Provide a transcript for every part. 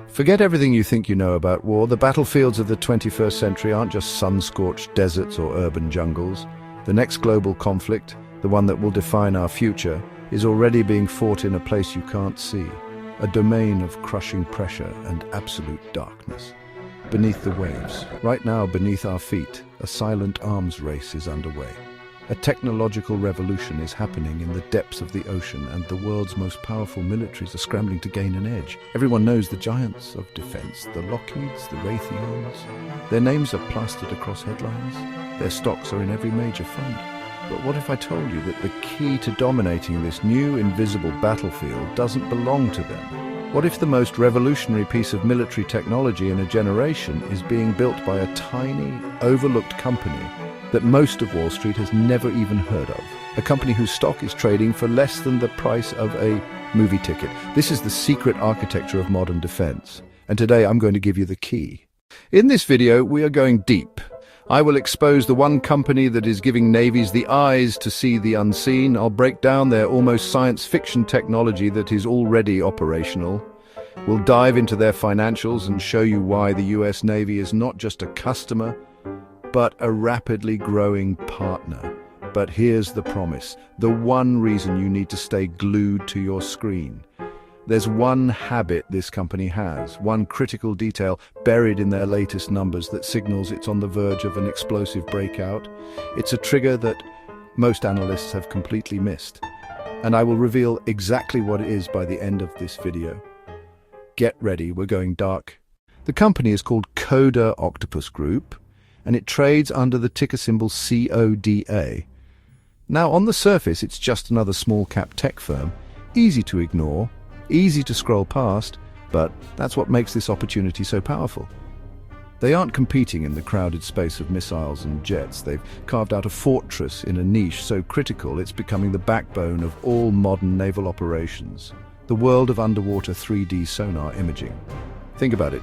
Forget everything you think you know about war. The battlefields of the 21st century aren't just sun-scorched deserts or urban jungles. The next global conflict, the one that will define our future, is already being fought in a place you can't see, a domain of crushing pressure and absolute darkness. Beneath the waves, right now beneath our feet, a silent arms race is underway. A technological revolution is happening in the depths of the ocean, and the world's most powerful militaries are scrambling to gain an edge. Everyone knows the giants of defense, the Lockheeds, the Raytheons. Their names are plastered across headlines. Their stocks are in every major fund. But what if I told you that the key to dominating this new invisible battlefield doesn't belong to them? What if the most revolutionary piece of military technology in a generation is being built by a tiny, overlooked company that most of Wall Street has never even heard of? A company whose stock is trading for less than the price of a movie ticket. This is the secret architecture of modern defense. And today I'm going to give you the key. In this video, we are going deep. I will expose the one company that is giving navies the eyes to see the unseen. I'll break down their almost science fiction technology that is already operational. We'll dive into their financials and show you why the US Navy is not just a customer, but a rapidly growing partner. But here's the promise, the one reason you need to stay glued to your screen. There's one habit this company has, one critical detail buried in their latest numbers that signals it's on the verge of an explosive breakout. It's a trigger that most analysts have completely missed. And I will reveal exactly what it is by the end of this video. Get ready, we're going dark. The company is called Coda Octopus Group, and it trades under the ticker symbol CODA. Now, on the surface, it's just another small-cap tech firm, easy to ignore, easy to scroll past, but that's what makes this opportunity so powerful. They aren't competing in the crowded space of missiles and jets. They've carved out a fortress in a niche so critical it's becoming the backbone of all modern naval operations. The world of underwater 3D sonar imaging. Think about it.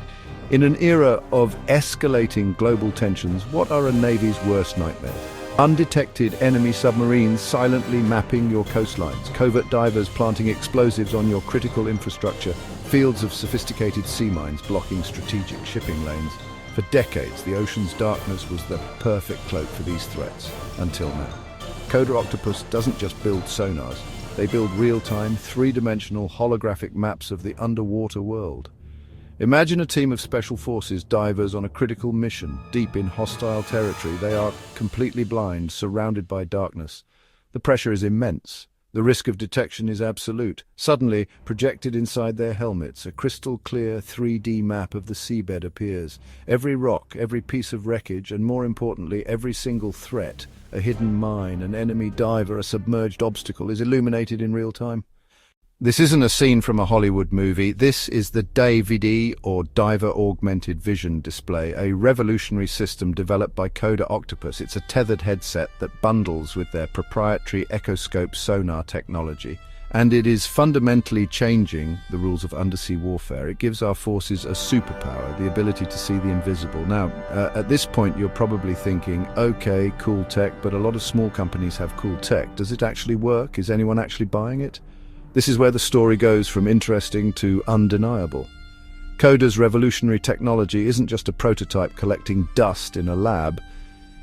In an era of escalating global tensions, what are a Navy's worst nightmares? Undetected enemy submarines silently mapping your coastlines, covert divers planting explosives on your critical infrastructure, fields of sophisticated sea mines blocking strategic shipping lanes. For decades, the ocean's darkness was the perfect cloak for these threats, until now. Coda Octopus doesn't just build sonars, they build real-time, three-dimensional holographic maps of the underwater world. Imagine a team of special forces divers on a critical mission, deep in hostile territory. They are completely blind, surrounded by darkness. The pressure is immense. The risk of detection is absolute. Suddenly, projected inside their helmets, a crystal-clear 3D map of the seabed appears. Every rock, every piece of wreckage, and more importantly, every single threat, a hidden mine, an enemy diver, a submerged obstacle, is illuminated in real time. This isn't a scene from a Hollywood movie. This is the DVD, or Diver Augmented Vision display, a revolutionary system developed by Coda Octopus. It's a tethered headset that bundles with their proprietary Echoscope sonar technology. And it is fundamentally changing the rules of undersea warfare. It gives our forces a superpower, the ability to see the invisible. Now, at this point, you're probably thinking, okay, cool tech, but a lot of small companies have cool tech. Does it actually work? Is anyone actually buying it? This is where the story goes from interesting to undeniable. Coda's revolutionary technology isn't just a prototype collecting dust in a lab.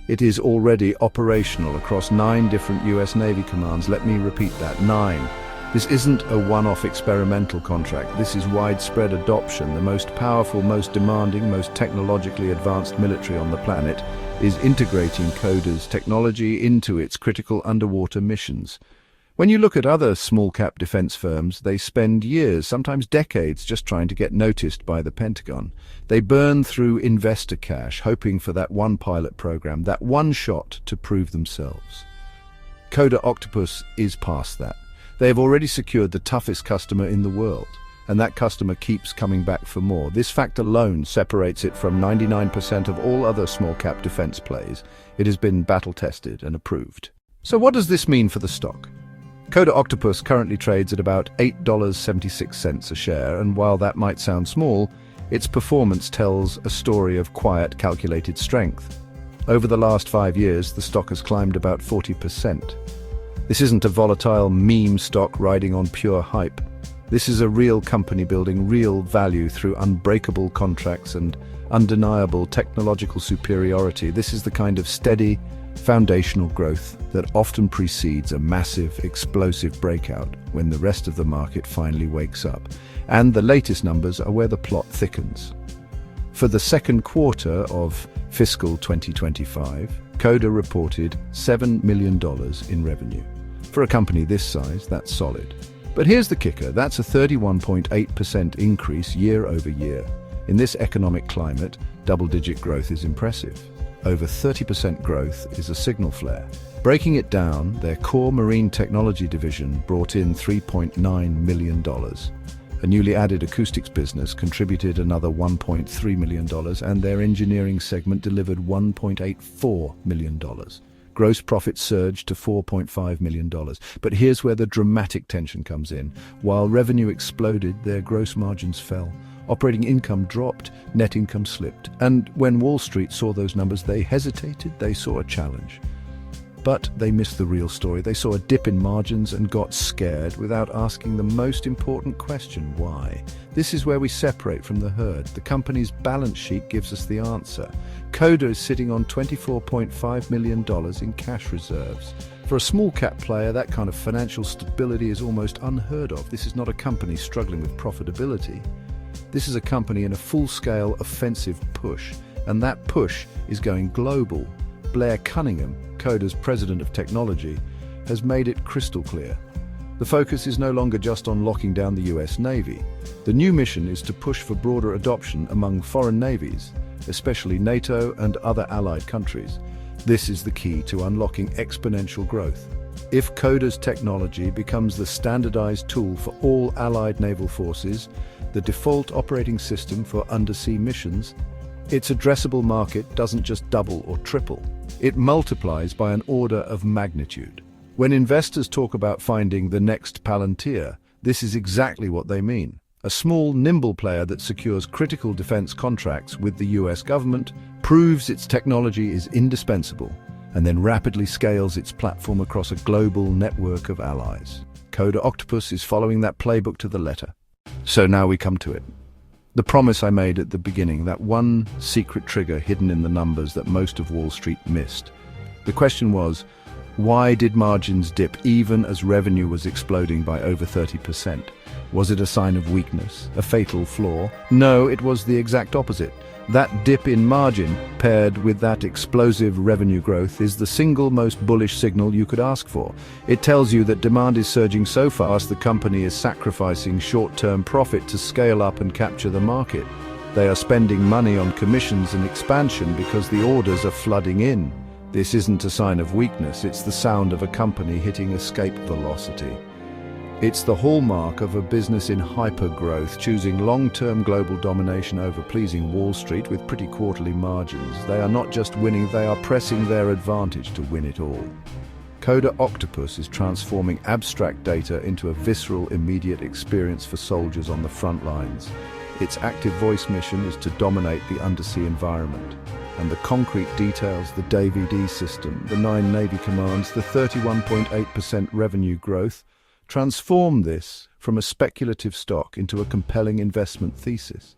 It is already operational across 9 different US Navy commands. Let me repeat that, 9. This isn't a one-off experimental contract. This is widespread adoption. The most powerful, most demanding, most technologically advanced military on the planet is integrating Coda's technology into its critical underwater missions. When you look at other small-cap defense firms, they spend years, sometimes decades, just trying to get noticed by the Pentagon. They burn through investor cash, hoping for that one pilot program, that one shot to prove themselves. Coda Octopus is past that. They have already secured the toughest customer in the world, and that customer keeps coming back for more. This fact alone separates it from 99% of all other small-cap defense plays. It has been battle-tested and approved. So what does this mean for the stock? Coda Octopus currently trades at about $8.76 a share, and while that might sound small, its performance tells a story of quiet, calculated strength. Over the last 5 years, the stock has climbed about 40%. This isn't a volatile meme stock riding on pure hype. This is a real company building real value through unbreakable contracts and undeniable technological superiority. This is the kind of steady, foundational growth that often precedes a massive, explosive breakout when the rest of the market finally wakes up. And the latest numbers are where the plot thickens. For the second quarter of fiscal 2025, Coda reported $7 million in revenue. For a company this size, that's solid. But here's the kicker, that's a 31.8% increase year over year. In this economic climate, double-digit growth is impressive. Over 30% growth is a signal flare. Breaking it down, their core marine technology division brought in $3.9 million. A newly added acoustics business contributed another $1.3 million, and their engineering segment delivered $1.84 million. Gross profit surged to $4.5 million. But here's where the dramatic tension comes in. While revenue exploded, their gross margins fell. Operating income dropped, net income slipped. And when Wall Street saw those numbers, they hesitated, they saw a challenge. But they missed the real story. They saw a dip in margins and got scared without asking the most important question, why? This is where we separate from the herd. The company's balance sheet gives us the answer. Coda is sitting on $24.5 million in cash reserves. For a small cap player, that kind of financial stability is almost unheard of. This is not a company struggling with profitability. This is a company in a full-scale offensive push, and that push is going global. Blair Cunningham, Coda's president of technology, has made it crystal clear. The focus is no longer just on locking down the US Navy. The new mission is to push for broader adoption among foreign navies, especially NATO and other allied countries. This is the key to unlocking exponential growth. If Coda's technology becomes the standardized tool for all allied naval forces, the default operating system for undersea missions, its addressable market doesn't just double or triple. It multiplies by an order of magnitude. When investors talk about finding the next Palantir, this is exactly what they mean. A small, nimble player that secures critical defense contracts with the US government, proves its technology is indispensable, and then rapidly scales its platform across a global network of allies. Coda Octopus is following that playbook to the letter. So now we come to it. The promise I made at the beginning, that one secret trigger hidden in the numbers that most of Wall Street missed. The question was, why did margins dip even as revenue was exploding by over 30%? Was it a sign of weakness, a fatal flaw? No, it was the exact opposite. That dip in margin, paired with that explosive revenue growth, is the single most bullish signal you could ask for. It tells you that demand is surging so fast the company is sacrificing short-term profit to scale up and capture the market. They are spending money on commissions and expansion because the orders are flooding in. This isn't a sign of weakness, it's the sound of a company hitting escape velocity. It's the hallmark of a business in hyper-growth, choosing long-term global domination over pleasing Wall Street with pretty quarterly margins. They are not just winning, they are pressing their advantage to win it all. Coda Octopus is transforming abstract data into a visceral, immediate experience for soldiers on the front lines. Its active voice mission is to dominate the undersea environment. And the concrete details, the DVD system, the 9 Navy commands, the 31.8% revenue growth, transform this from a speculative stock into a compelling investment thesis.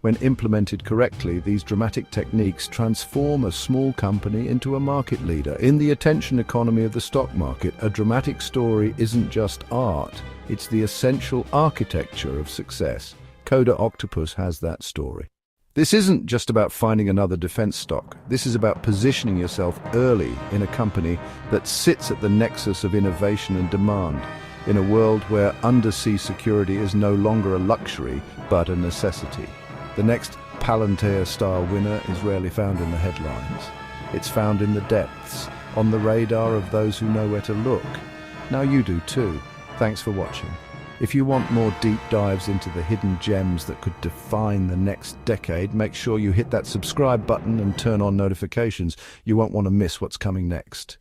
When implemented correctly, these dramatic techniques transform a small company into a market leader. In the attention economy of the stock market, a dramatic story isn't just art, it's the essential architecture of success. Coda Octopus has that story. This isn't just about finding another defense stock. This is about positioning yourself early in a company that sits at the nexus of innovation and demand, in a world where undersea security is no longer a luxury, but a necessity. The next Palantir-style winner is rarely found in the headlines. It's found in the depths, on the radar of those who know where to look. Now you do too. Thanks for watching. If you want more deep dives into the hidden gems that could define the next decade, make sure you hit that subscribe button and turn on notifications. You won't want to miss what's coming next.